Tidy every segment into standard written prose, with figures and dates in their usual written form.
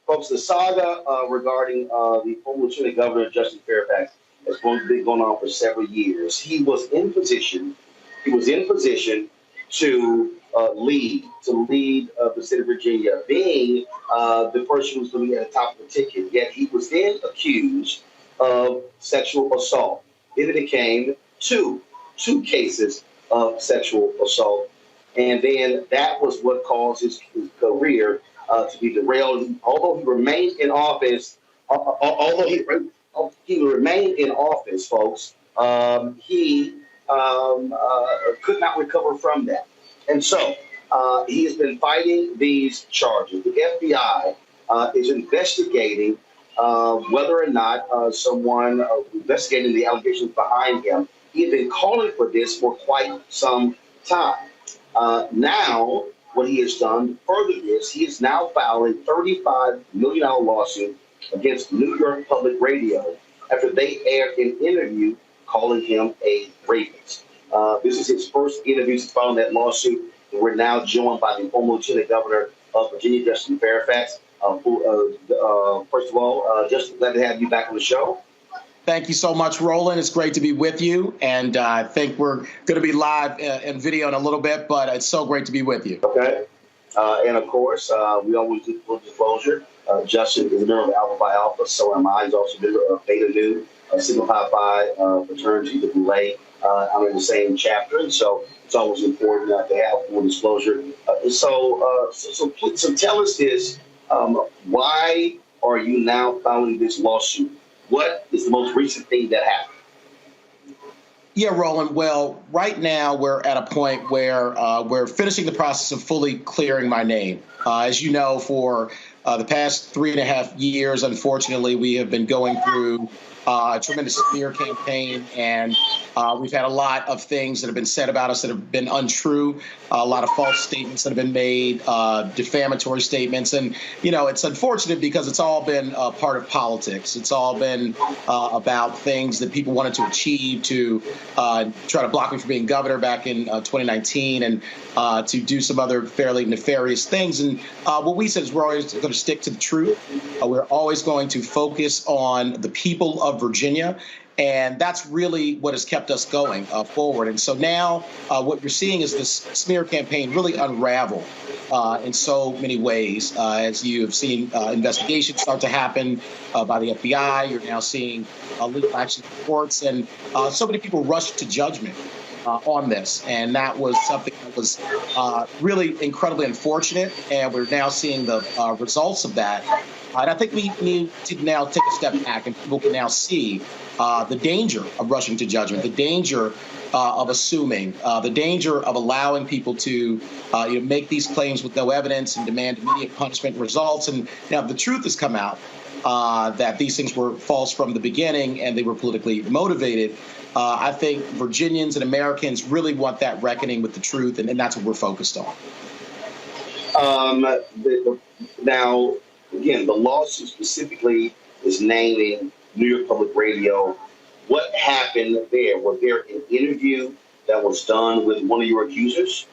folks, the saga regarding the former Lieutenant Governor Justin Fairfax has been going on for several years. He was in position. He was in position to lead the state of Virginia, being the person who was going to be at the top of the ticket. Yet he was then accused of sexual assault. Then it became two cases of sexual assault, and then that was what caused his career to be derailed. Although he remained in office, he remained in office, folks, he could not recover from that. And so he has been fighting these charges. The FBI is investigating whether or not someone investigating the allegations behind him. He had been calling for this for quite some time. Now, what he has done further is he is now filing a $35 million lawsuit against New York Public Radio after they aired an interview calling him a rapist. This is his first interview since filing that lawsuit. And we're now joined by the former Lieutenant Governor of Virginia, Justin Fairfax. First of all, Justin, glad to have you back on the show. Thank you so much, Roland. It's great to be with you. And I think we're going to be live in video in a little bit, but it's so great to be with you. Okay. And of course, we always do full disclosure. Justin is a member of Alpha Phi Alpha, so am I. He's also a member of Beta Nu, Sigma Pi Phi fraternity, the Boulay. I'm in the same chapter, and so it's always important to have full disclosure. So tell us this. Why are you now filing this lawsuit? What is the most recent thing that happened? Yeah, Roland. Well, right now we're at a point where we're finishing the process of fully clearing my name. As you know, for the past 3.5 years, unfortunately, we have been going through a tremendous smear campaign, and we've had a lot of things that have been said about us that have been untrue, a lot of false statements that have been made, defamatory statements. And, you know, it's unfortunate because it's all been part of politics. It's all been about things that people wanted to achieve to try to block me from being governor back in 2019 and to do some other fairly nefarious things. And what we said is we're always going to stick to the truth. We're always going to focus on the people of Virginia. And that's really what has kept us going forward. And so now what you're seeing is this smear campaign really unravel in so many ways. As you have seen investigations start to happen by the FBI, you're now seeing legal action reports, and so many people rush to judgment on this. And that was something that was really incredibly unfortunate. And we're now seeing the results of that. And I think we need to now take a step back, and people can now see the danger of rushing to judgment, the danger of assuming, the danger of allowing people to make these claims with no evidence and demand immediate punishment results. And now the truth has come out that these things were false from the beginning and they were politically motivated. I think Virginians and Americans really want that reckoning with the truth, and that's what we're focused on. Now, again, the lawsuit specifically is naming New York Public Radio. What happened there? Was there an interview that was done with one of your accusers?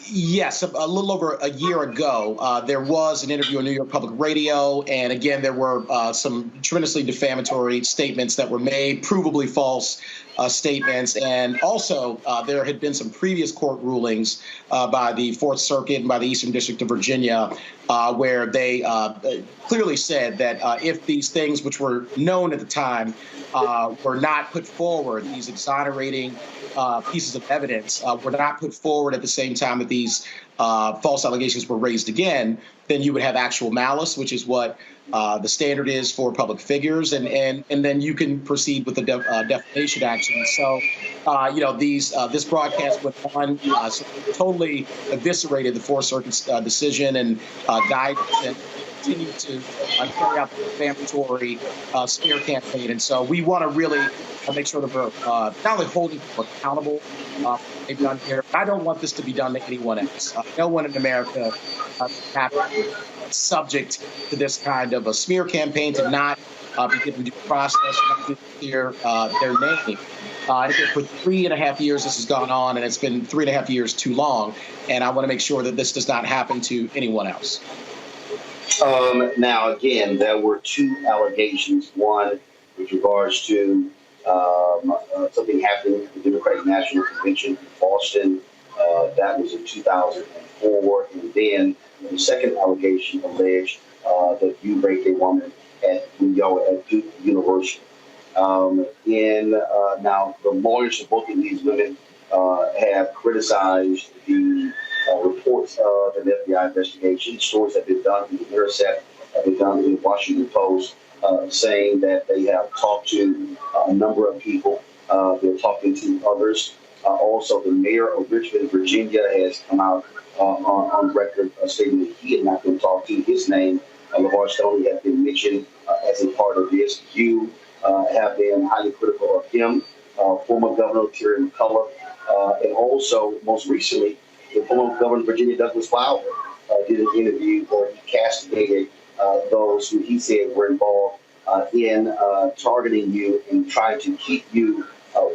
Yes, a little over a year ago, there was an interview on New York Public Radio. And again, there were some tremendously defamatory statements that were made, provably false statements. And also, there had been some previous court rulings by the Fourth Circuit and by the Eastern District of Virginia, where they clearly said that if these things, which were known at the time, were not put forward, these exonerating pieces of evidence were not put forward at the same time that these false allegations were raised again, then you would have actual malice, which is what the standard is for public figures, and then you can proceed with the defamation action. So, this broadcast went on, totally eviscerated the Fourth Circuit's decision and guidance that continue to carry out the defamatory smear campaign. And so we want to really make sure that we're not only holding people accountable for what they've done here, but I don't want this to be done to anyone else. No one in America has to be subject to this kind of a smear campaign, to not be given due process, not to clear their name. For 3.5 years this has gone on, and it's been 3.5 years too long. And I want to make sure that this does not happen to anyone else. Now, again, there were two allegations. One with regards to something happening at the Democratic National Convention in Boston. That was in 2004. And then the second allegation alleged that you raped a woman at Duke University. Now, the lawyers of both of these women have criticized the reports of an FBI investigation. Stories have been done in the Intercept, have been done in the Washington Post, saying that they have talked to a number of people. They're talking to others. Also, the mayor of Richmond, Virginia, has come out on record stating that he had not been talked to. His name, LeVar Stoney, has been mentioned as a part of this. You have been highly critical of him. Former Governor Terry McCullough, and also, most recently, the former Governor of Virginia, Douglas Wilder, did an interview where he castigated those who he said were involved in targeting you and trying to keep you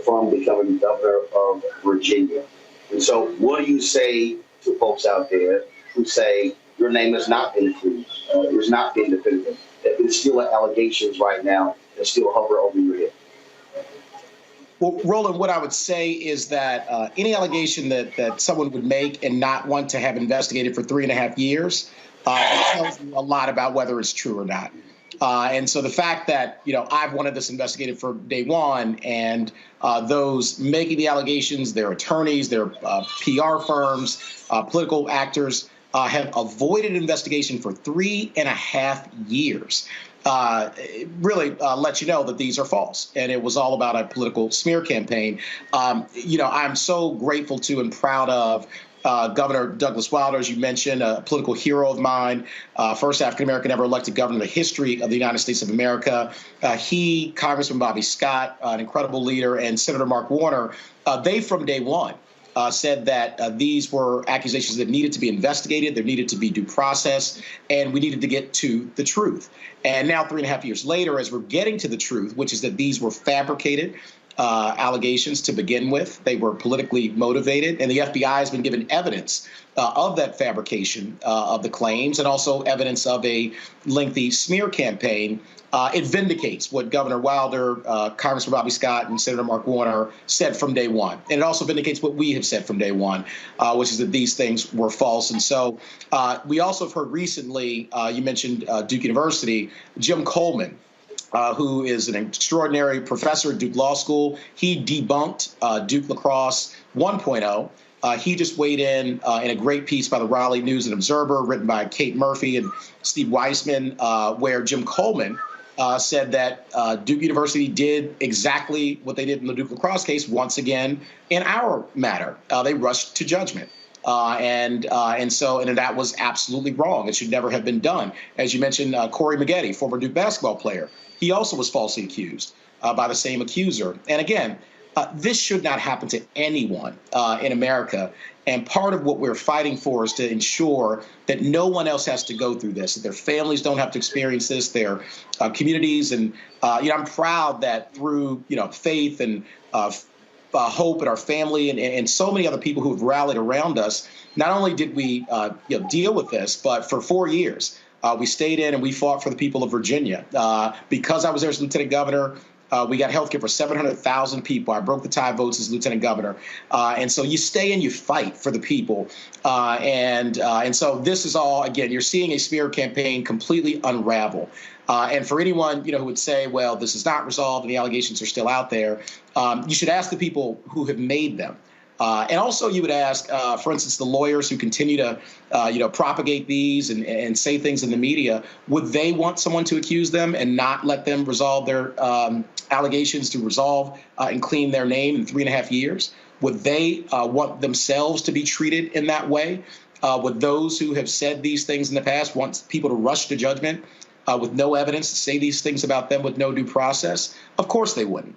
from becoming governor of Virginia. And so what do you say to folks out there who say your name has not been included, has not been definitive, that there's still allegations right now that still hover over your head? Well, Roland, what I would say is that any allegation that someone would make and not want to have investigated for 3.5 years tells you a lot about whether it's true or not. And so the fact that, I've wanted this investigated for day one, and those making the allegations, their attorneys, their PR firms, political actors have avoided investigation for 3.5 years. It really lets you know that these are false, and it was all about a political smear campaign. I'm so grateful to and proud of Governor Douglas Wilder, as you mentioned, a political hero of mine, first African-American ever elected governor in the history of the United States of America. He, Congressman Bobby Scott, an incredible leader, and Senator Mark Warner, they from day one said that these were accusations that needed to be investigated, there needed to be due process, and we needed to get to the truth. And now, 3.5 years later, as we're getting to the truth, which is that these were fabricated allegations to begin with, they were politically motivated, and the FBI has been given evidence of that fabrication of the claims, and also evidence of a lengthy smear campaign. It vindicates what Governor Wilder, Congressman Bobby Scott, and Senator Mark Warner said from day one. And it also vindicates what we have said from day one, which is that these things were false. And so we also have heard recently, you mentioned Duke University, Jim Coleman, who is an extraordinary professor at Duke Law School. He debunked Duke Lacrosse 1.0. He just weighed in a great piece by the Raleigh News and Observer, written by Kate Murphy and Steve Weissman, where Jim Coleman said that Duke University did exactly what they did in the Duke Lacrosse case once again in our matter. They rushed to judgment. And that was absolutely wrong. It should never have been done. As you mentioned, Corey Maggette, former Duke basketball player, he also was falsely accused by the same accuser. And again, this should not happen to anyone in America. And part of what we're fighting for is to ensure that no one else has to go through this, that their families don't have to experience this, their communities. And, I'm proud that through, faith and hope in our family and so many other people who have rallied around us, not only did we deal with this, but for 4 years, we stayed in and we fought for the people of Virginia. Because I was there as lieutenant governor, we got health care for 700,000 people. I broke the tie votes as lieutenant governor. And so you stay and you fight for the people. And so this is all, again, you're seeing a smear campaign completely unravel. And for anyone, who would say, well, this is not resolved and the allegations are still out there, you should ask the people who have made them. And also you would ask, for instance, the lawyers who continue to, propagate these and say things in the media, would they want someone to accuse them and not let them resolve their allegations to resolve and clean their name in 3.5 years? Would they want themselves to be treated in that way? Would those who have said these things in the past want people to rush to judgment with no evidence to say these things about them with no due process? Of course they wouldn't.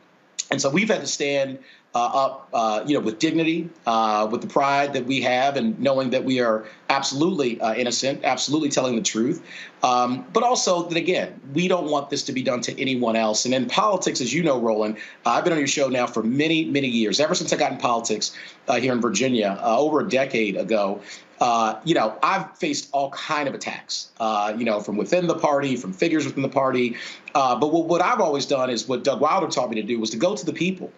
And so we've had to stand up, with dignity, with the pride that we have, and knowing that we are absolutely innocent, absolutely telling the truth. But also that, again, we don't want this to be done to anyone else. And in politics, as you know, Roland, I've been on your show now for many, many years, ever since I got in politics here in Virginia over a decade ago. I've faced all kind of attacks, from within the party, from figures within the party. But what I've always done is what Doug Wilder taught me to do was to go to the people,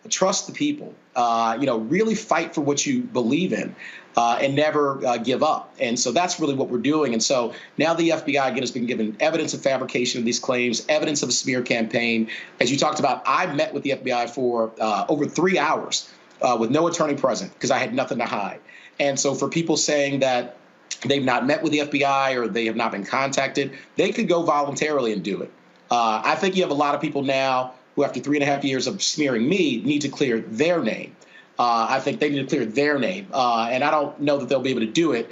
trust the people, really fight for what you believe in, and never give up. And so that's really what we're doing. And so now the FBI, again, has been given evidence of fabrication of these claims, evidence of a smear campaign. As you talked about, I met with the FBI for over 3 hours with no attorney present because I had nothing to hide. And so for people saying that they've not met with the FBI or they have not been contacted, they could go voluntarily and do it. I think you have a lot of people now who, after 3.5 years of smearing me, need to clear their name. I think they need to clear their name. And I don't know that they'll be able to do it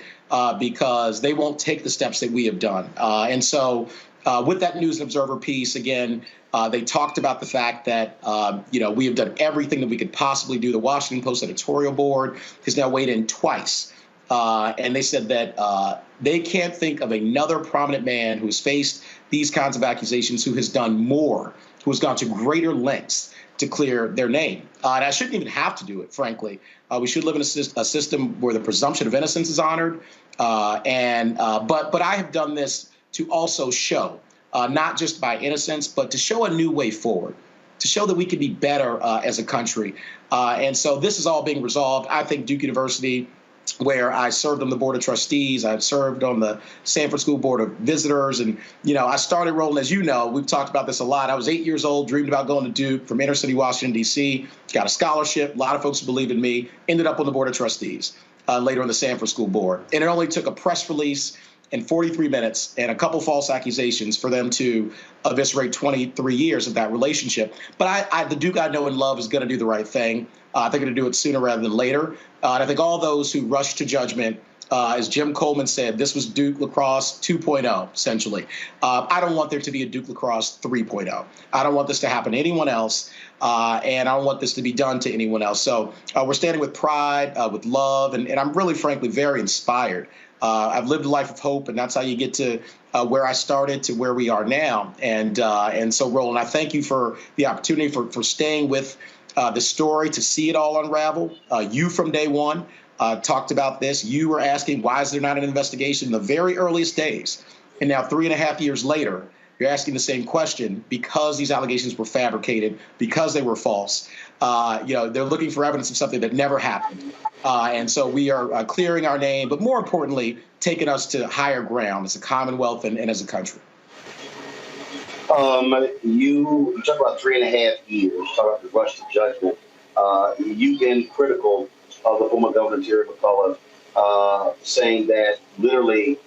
because they won't take the steps that we have done. And so with that News and Observer piece, again, they talked about the fact that, we have done everything that we could possibly do. The Washington Post editorial board has now weighed in twice. And they said that they can't think of another prominent man who's faced these kinds of accusations, who has done more, who has gone to greater lengths to clear their name. And I shouldn't even have to do it, frankly. We should live in a system where the presumption of innocence is honored. But I have done this to also show, not just by innocence, but to show a new way forward, to show that we can be better as a country. And so this is all being resolved. I think Duke University, where I served on the Board of Trustees, I've served on the Sanford School Board of Visitors. And, I started, Roland, as you know, we've talked about this a lot. I was 8 years old, dreamed about going to Duke from inner city Washington, D.C., got a scholarship. A lot of folks who believed in me, ended up on the Board of Trustees, later on the Sanford School Board. And it only took a press release and 43 minutes and a couple false accusations for them to eviscerate 23 years of that relationship. But the Duke I know and love is going to do the right thing. They're going to do it sooner rather than later. And I think all those who rush to judgment, as Jim Coleman said, this was Duke lacrosse 2.0, essentially. I don't want there to be a Duke lacrosse 3.0. I don't want this to happen to anyone else, and I don't want this to be done to anyone else. So we're standing with pride, with love, and I'm really, frankly, very inspired. I've lived a life of hope, and that's how you get to where I started to where we are now. And so, Roland, I thank you for the opportunity for staying with the story, to see it all unravel. You, from day one, talked about this. You were asking, why is there not an investigation in the very earliest days? And now 3.5 years later, you're asking the same question because these allegations were fabricated, because they were false. They're looking for evidence of something that never happened. And so we are clearing our name, but more importantly, taking us to higher ground as a Commonwealth and as a country. You talk about 3.5 years, talk about the rush to judgment. You've been critical of the former Governor Terry McAuliffe, saying that literally,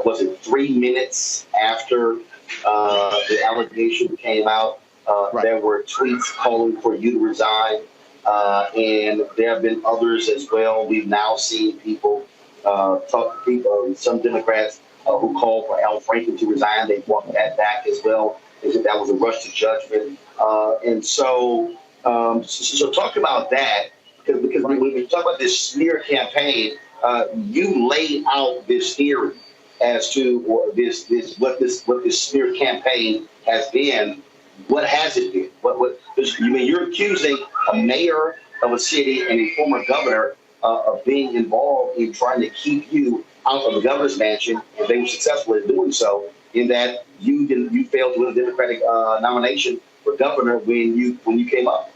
was it 3 minutes after the allegation came out, right, there were tweets calling for you to resign, and there have been others as well. We've now seen people, some Democrats who called for Al Franken to resign. They've walked that back as well. They said that was a rush to judgment. So talk about that, because when we talk about this smear campaign, you laid out this theory as to what this smear campaign has been. What has it been? You're accusing a mayor of a city and a former governor of being involved in trying to keep you out of the governor's mansion, and they were successful in doing so, in that you failed to win a Democratic nomination for governor when you came up.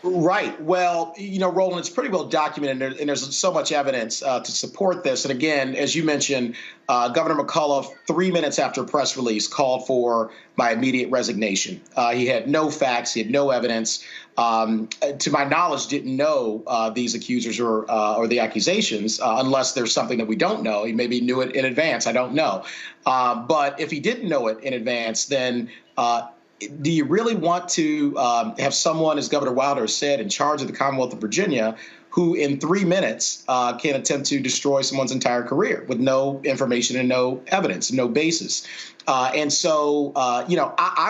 Right. Well, Roland, it's pretty well documented, and there's so much evidence to support this. And again, as you mentioned, Governor McAuliffe, 3 minutes after a press release, called for my immediate resignation. He had no facts. He had no evidence. To my knowledge, didn't know these accusers or the accusations, unless there's something that we don't know. He maybe knew it in advance. I don't know. But if he didn't know it in advance, then do you really want to have someone, as Governor Wilder said, in charge of the Commonwealth of Virginia, who in 3 minutes can attempt to destroy someone's entire career with no information and no evidence, no basis? I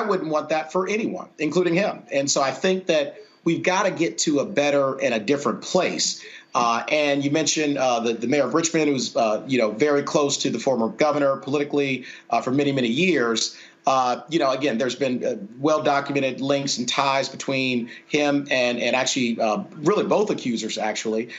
wouldn't want that for anyone, including him. And so I think that we've got to get to a better and a different place. And you mentioned the mayor of Richmond, who's very close to the former governor politically for many, many years. Again, there's been well-documented links and ties between him and actually really both accusers, actually.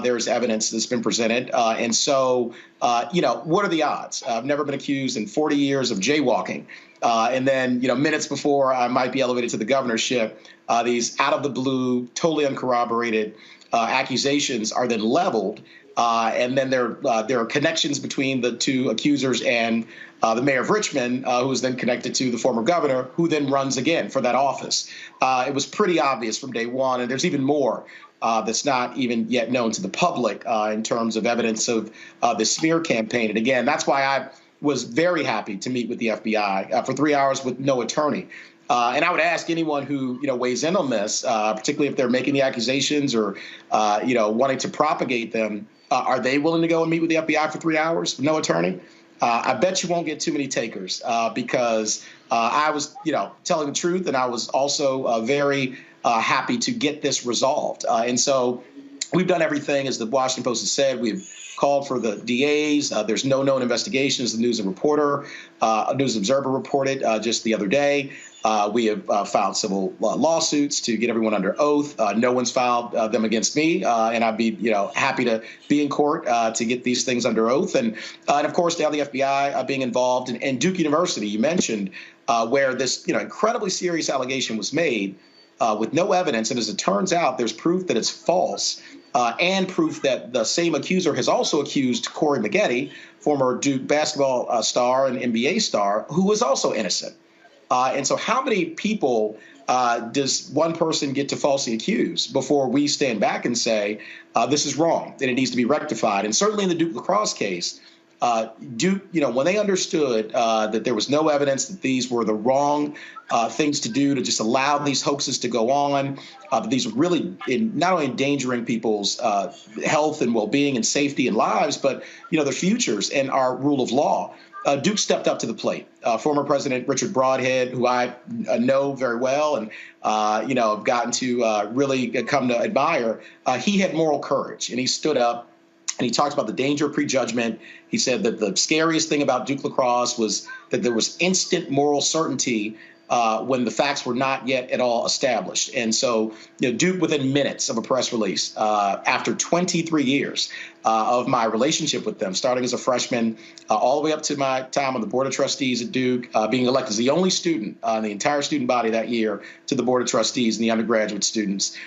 There's evidence that's been presented. And so, what are the odds? I've never been accused in 40 years of jaywalking. And then, minutes before I might be elevated to the governorship, these out of the blue, totally uncorroborated accusations are then leveled. And then there are connections between the two accusers and the mayor of Richmond, who is then connected to the former governor, who then runs again for that office. It was pretty obvious from day one, and there's even more that's not even yet known to the public in terms of evidence of the smear campaign. And again, that's why I was very happy to meet with the FBI for 3 hours with no attorney. And I would ask anyone who weighs in on this, particularly if they're making the accusations or wanting to propagate them, are they willing to go and meet with the FBI for 3 hours with no attorney? I bet you won't get too many takers because I was telling the truth, and I was also very happy to get this resolved. And so we've done everything, as the Washington Post has said. We've called for the DAs. There's no known investigations. The News Observer reported just the other day. We have filed civil lawsuits to get everyone under oath. No one's filed them against me, and I'd be happy to be in court to get these things under oath. And of course, now the FBI being involved, and Duke University, you mentioned, where this incredibly serious allegation was made with no evidence, and as it turns out, there's proof that it's false. And proof that the same accuser has also accused Corey Maggette, former Duke basketball star and NBA star, who was also innocent. And so how many people does one person get to falsely accuse before we stand back and say this is wrong and it needs to be rectified? And certainly in the Duke lacrosse case, Duke, when they understood that there was no evidence that these were the wrong things to do, to just allow these hoaxes to go on, that these were really not only endangering people's health and well-being and safety and lives, but their futures and our rule of law. Duke stepped up to the plate. Former President Richard Broadhead, who I know very well and have gotten to really come to admire, he had moral courage, and he stood up. And he talks about the danger of prejudgment. He said that the scariest thing about Duke lacrosse was that there was instant moral certainty when the facts were not yet at all established. And so Duke, within minutes of a press release, after 23 years of my relationship with them, starting as a freshman, all the way up to my time on the Board of Trustees at Duke, being elected as the only student in the entire student body that year to the Board of Trustees and the undergraduate students,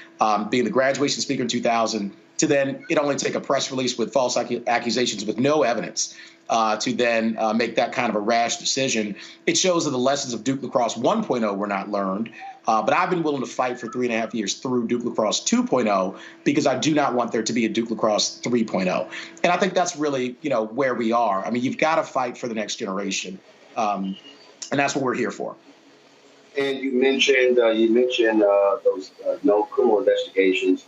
being the graduation speaker in 2000, to then it only take a press release with false accusations with no evidence to then make that kind of a rash decision. It shows that the lessons of Duke Lacrosse 1.0 were not learned. But I've been willing to fight for 3.5 years through Duke Lacrosse 2.0 because I do not want there to be a Duke Lacrosse 3.0. And I think that's really, where we are. I mean, you've got to fight for the next generation. And that's what we're here for. And you mentioned those no criminal investigations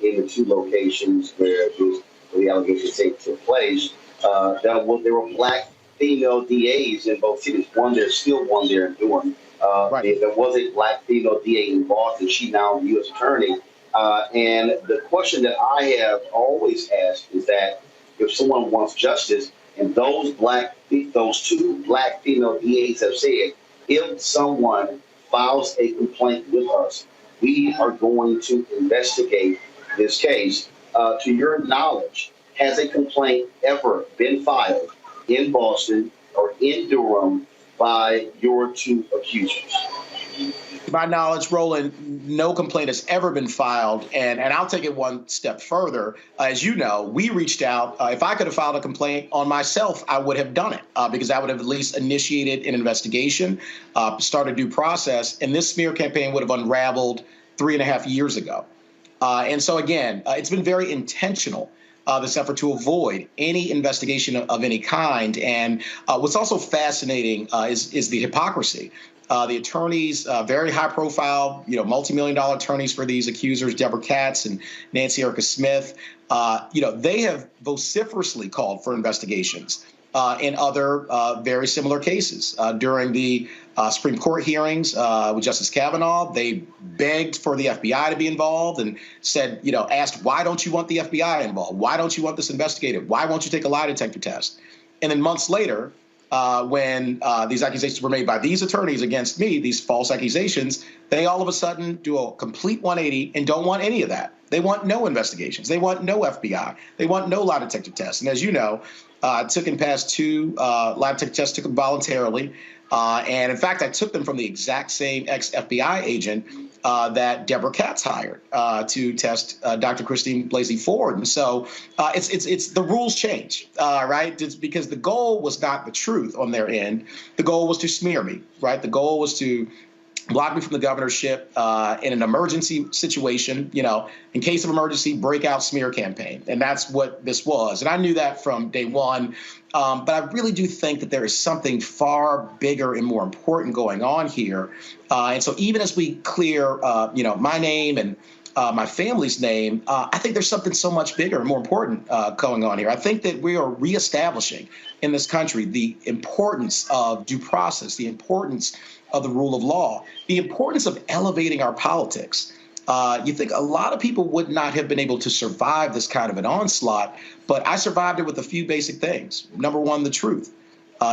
in the two locations where the allegations took place. There were black female DAs in both cities. One there's still one there in Durham. Right. There was a black female DA in Boston. She now the U.S. attorney. And the question that I have always asked is that if someone wants justice, and those two black female DAs have said, if someone files a complaint with us, we are going to investigate this case. To your knowledge, has a complaint ever been filed in Boston or in Durham by your two accusers? To my knowledge, Roland, no complaint has ever been filed. And I'll take it one step further. As you know, we reached out. If I could have filed a complaint on myself, I would have done it because I would have at least initiated an investigation, started due process, and this smear campaign would have unraveled 3.5 years ago. And so, again, it's been very intentional, this effort to avoid any investigation of any kind. And what's also fascinating is the hypocrisy. The attorneys, very high profile, multi-million-dollar attorneys for these accusers, Deborah Katz and Nancy Erica Smith, they have vociferously called for investigations in other very similar cases. During the Supreme Court hearings with Justice Kavanaugh, they begged for the FBI to be involved and said, asked, why don't you want the FBI involved? Why don't you want this investigated? Why won't you take a lie detector test? And then months later, when these accusations were made by these attorneys against me, these false accusations, they all of a sudden do a complete 180 and don't want any of that. They want no investigations. They want no FBI. They want no lie detector tests. And as you know, I took and passed 2 lie detector tests, took them voluntarily. And in fact, I took them from the exact same ex-FBI agent that Deborah Katz hired to test Dr. Christine Blasey Ford. And so it's the rules change, right? It's because the goal was not the truth on their end. The goal was to smear me, right? The goal was to block me from the governorship in an emergency situation, in case of emergency, breakout smear campaign. And that's what this was. And I knew that from day one. But I really do think that there is something far bigger and more important going on here. And so even as we clear, my name and my family's name, I think there's something so much bigger and more important going on here. I think that we are reestablishing in this country the importance of due process, the importance of the rule of law, the importance of elevating our politics. You think a lot of people would not have been able to survive this kind of an onslaught, but I survived it with a few basic things. Number 1, the truth.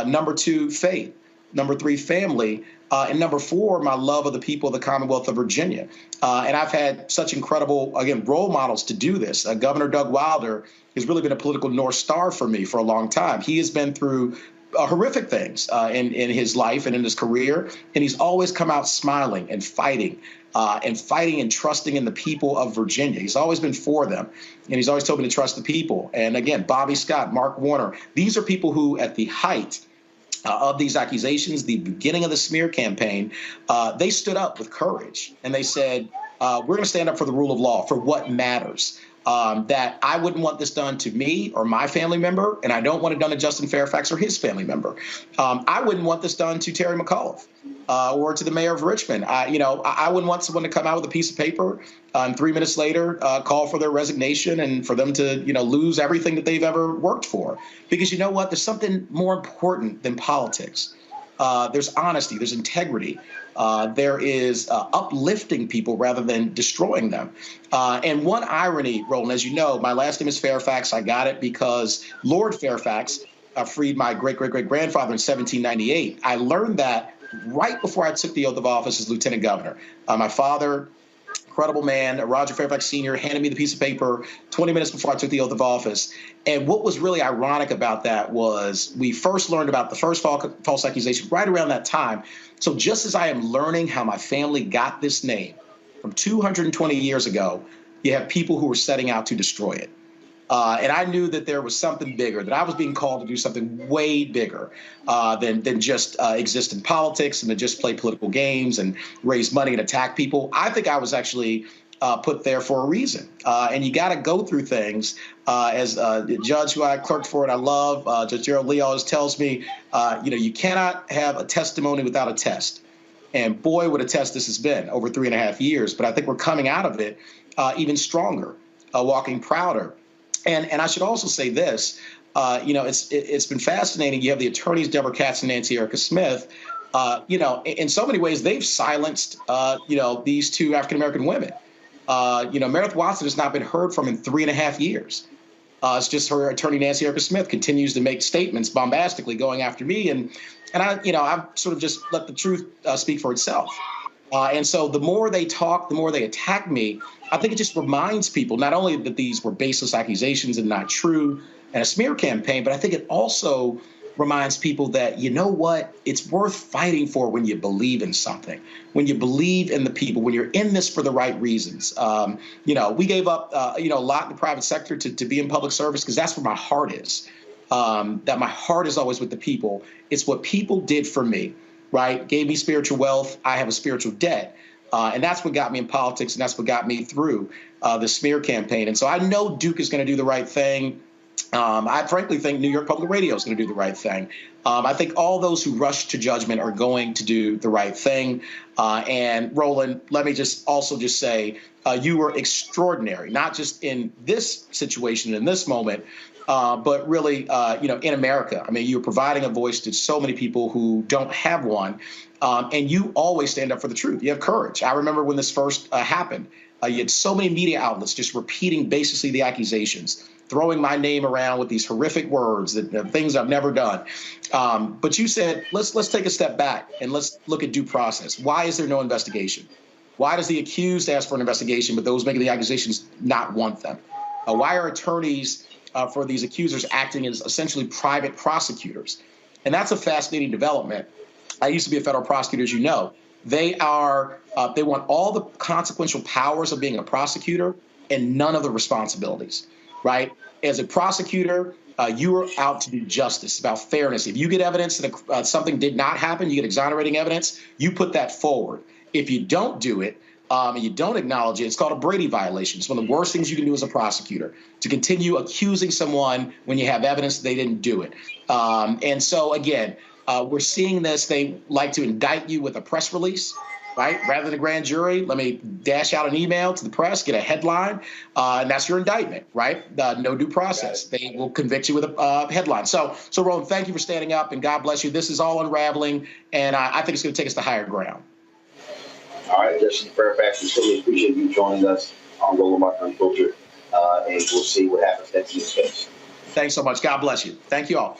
Number 2, faith. Number 3, family. And number 4, my love of the people of the Commonwealth of Virginia. And I've had such incredible, again, role models to do this. Governor Doug Wilder has really been a political North Star for me for a long time. He has been through horrific things in his life and in his career, and he's always come out smiling and fighting and trusting in the people of Virginia. He's always been for them, and he's always told me to trust the people. And again, Bobby Scott, Mark Warner, these are people who at the height of these accusations, the beginning of the smear campaign, they stood up with courage, and they said, we're going to stand up for the rule of law, for what matters. That I wouldn't want this done to me or my family member, and I don't want it done to Justin Fairfax or his family member. I wouldn't want this done to Terry McAuliffe or to the mayor of Richmond. I wouldn't want someone to come out with a piece of paper and 3 minutes later call for their resignation and for them to, lose everything that they've ever worked for. Because you know what? There's something more important than politics. There's honesty, there's integrity. There is uplifting people rather than destroying them. And one irony, Roland, as you know, my last name is Fairfax. I got it because Lord Fairfax freed my great-great-great-grandfather in 1798. I learned that right before I took the oath of office as lieutenant governor. My father, incredible man, Roger Fairfax Sr., handed me the piece of paper 20 minutes before I took the oath of office. And what was really ironic about that was we first learned about the first false accusation right around that time. So just as I am learning how my family got this name from 220 years ago, you have people who were setting out to destroy it. And I knew that there was something bigger, that I was being called to do something way bigger than just exist in politics and to just play political games and raise money and attack people. I think I was actually put there for a reason. And you got to go through things. As the judge who I clerked for and I love, Judge Gerald Lee always tells me, you cannot have a testimony without a test. And boy, what a test this has been over 3.5 years. But I think we're coming out of it even stronger, walking prouder. And I should also say this, it's been fascinating. You have the attorneys, Deborah Katz and Nancy Erica Smith. In so many ways, they've silenced, these 2 African-American women. Meredith Watson has not been heard from in 3.5 years. It's just her attorney, Nancy Erica Smith, continues to make statements bombastically going after me. And I've sort of just let the truth speak for itself. And so the more they talk, the more they attack me. I think it just reminds people not only that these were baseless accusations and not true and a smear campaign, but I think it also reminds people that, you know what, it's worth fighting for when you believe in something, when you believe in the people, when you're in this for the right reasons. We gave up, a lot in the private sector to be in public service because that's where my heart is, that my heart is always with the people. It's what people did for me, right? Gave me spiritual wealth. I have a spiritual debt. And that's what got me in politics, and that's what got me through the smear campaign. And so I know Duke is going to do the right thing. I frankly think New York Public Radio is going to do the right thing. I think all those who rush to judgment are going to do the right thing. And Roland, let me just say you were extraordinary, not just in this situation, in this moment, but really, in America. I mean, you're providing a voice to so many people who don't have one, and you always stand up for the truth. You have courage. I remember when this first happened, you had so many media outlets just repeating basically the accusations, throwing my name around with these horrific words, that things I've never done. But you said, let's take a step back and let's look at due process. Why is there no investigation? Why does the accused ask for an investigation, but those making the accusations not want them? Why are attorneys for these accusers acting as essentially private prosecutors? And that's a fascinating development. I used to be a federal prosecutor, as you know. They want all the consequential powers of being a prosecutor and none of the responsibilities, right? As a prosecutor, you are out to do justice, about fairness. If you get evidence that something did not happen, you get exonerating evidence, you put that forward. If you don't do it, and you don't acknowledge it, it's called a Brady violation. It's one of the worst things you can do as a prosecutor, to continue accusing someone when you have evidence they didn't do it. And so, again, we're seeing this. They like to indict you with a press release, right? Rather than a grand jury, let me dash out an email to the press, get a headline, and that's your indictment, right? No due process. They will convict you with a headline. So, Roland, thank you for standing up, and God bless you. This is all unraveling, and I think it's going to take us to higher ground. All right, Justice Fairfax, we certainly appreciate you joining us on Roland Martin Unfiltered, and we'll see what happens next in this case. Thanks so much. God bless you. Thank you all.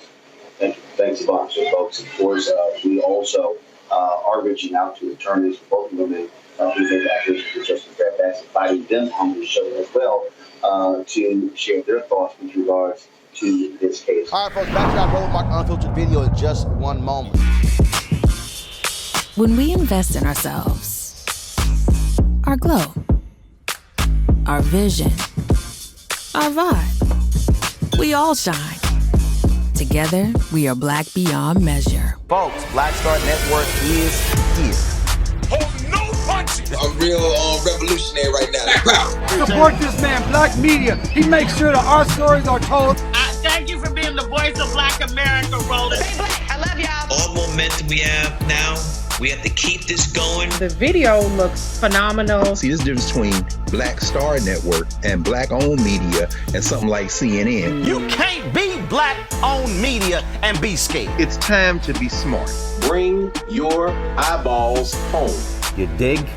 Thank you. Thanks a bunch. So, folks, of course, we also are reaching out to attorneys, both women who make accusations to Justice Fairfax, inviting them on the show as well to share their thoughts with regards to this case. All right, folks, back to our Roland Martin Unfiltered video in just one moment. When we invest in ourselves, our glow, our vision, our vibe, we all shine. Together, we are Black beyond measure. Folks, Black Star Network is here. Oh, no punches! I'm real revolutionary right now. Support this man, Black Media. He makes sure that our stories are told. Thank you for being the voice of Black America, Roland. Stay black. I love y'all. All momentum we have now, we have to keep this going. The video looks phenomenal. See, this difference between Black Star Network and Black-owned media and something like CNN. You can't be Black-owned media and be scared. It's time to be smart. Bring your eyeballs home. You dig?